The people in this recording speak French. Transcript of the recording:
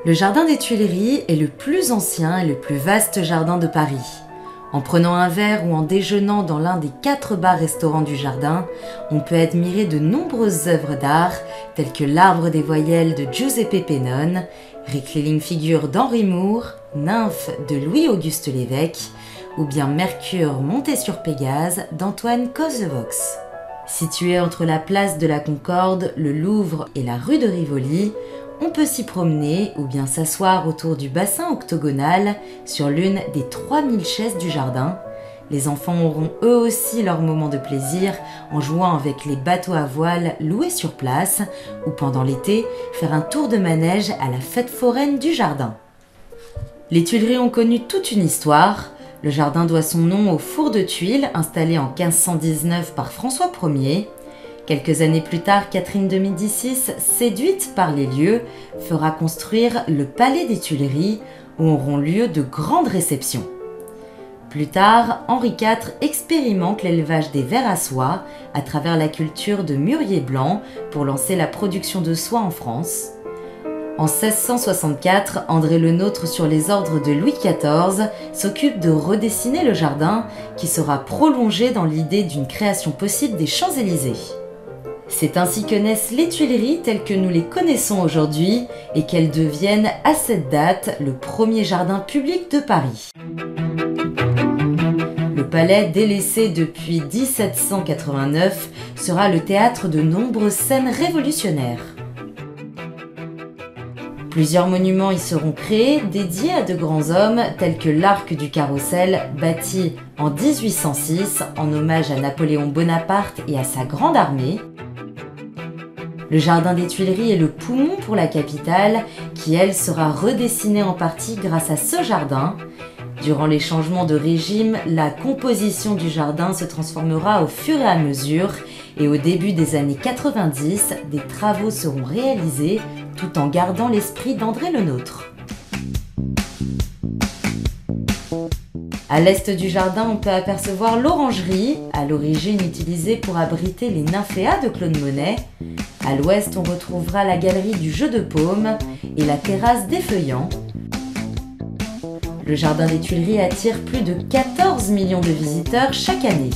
Le jardin des Tuileries est le plus ancien et le plus vaste jardin de Paris. En prenant un verre ou en déjeunant dans l'un des 4 bars-restaurants du jardin, on peut admirer de nombreuses œuvres d'art telles que l'Arbre des voyelles de Giuseppe Pennone, Reclining Figure d'Henri Moore, Nymphe de Louis-Auguste Lévesque ou bien Mercure monté sur Pégase d'Antoine Coslevox. Situé entre la place de la Concorde, le Louvre et la rue de Rivoli, on peut s'y promener ou bien s'asseoir autour du bassin octogonal sur l'une des 3000 chaises du jardin. Les enfants auront eux aussi leur moment de plaisir en jouant avec les bateaux à voile loués sur place ou pendant l'été faire un tour de manège à la fête foraine du jardin. Les Tuileries ont connu toute une histoire. Le jardin doit son nom au four de tuiles installé en 1519 par François Ier. Quelques années plus tard, Catherine de Médicis, séduite par les lieux, fera construire le Palais des Tuileries où auront lieu de grandes réceptions. Plus tard, Henri IV expérimente l'élevage des vers à soie à travers la culture de mûriers blancs pour lancer la production de soie en France. En 1664, André Le Nôtre, sur les ordres de Louis XIV, s'occupe de redessiner le jardin qui sera prolongé dans l'idée d'une création possible des Champs-Élysées. C'est ainsi que naissent les Tuileries telles que nous les connaissons aujourd'hui et qu'elles deviennent à cette date le premier jardin public de Paris. Le palais, délaissé depuis 1789, sera le théâtre de nombreuses scènes révolutionnaires. Plusieurs monuments y seront créés, dédiés à de grands hommes, tels que l'Arc du Carrousel, bâti en 1806 en hommage à Napoléon Bonaparte et à sa grande armée. Le jardin des Tuileries est le poumon pour la capitale, qui elle sera redessinée en partie grâce à ce jardin. Durant les changements de régime, la composition du jardin se transformera au fur et à mesure et au début des années 90, des travaux seront réalisés tout en gardant l'esprit d'André Le Nôtre. À l'est du jardin, on peut apercevoir l'orangerie, à l'origine utilisée pour abriter les nymphéas de Claude Monet. À l'ouest, on retrouvera la galerie du jeu de paume et la terrasse des Feuillants. Le jardin des Tuileries attire plus de 14 millions de visiteurs chaque année.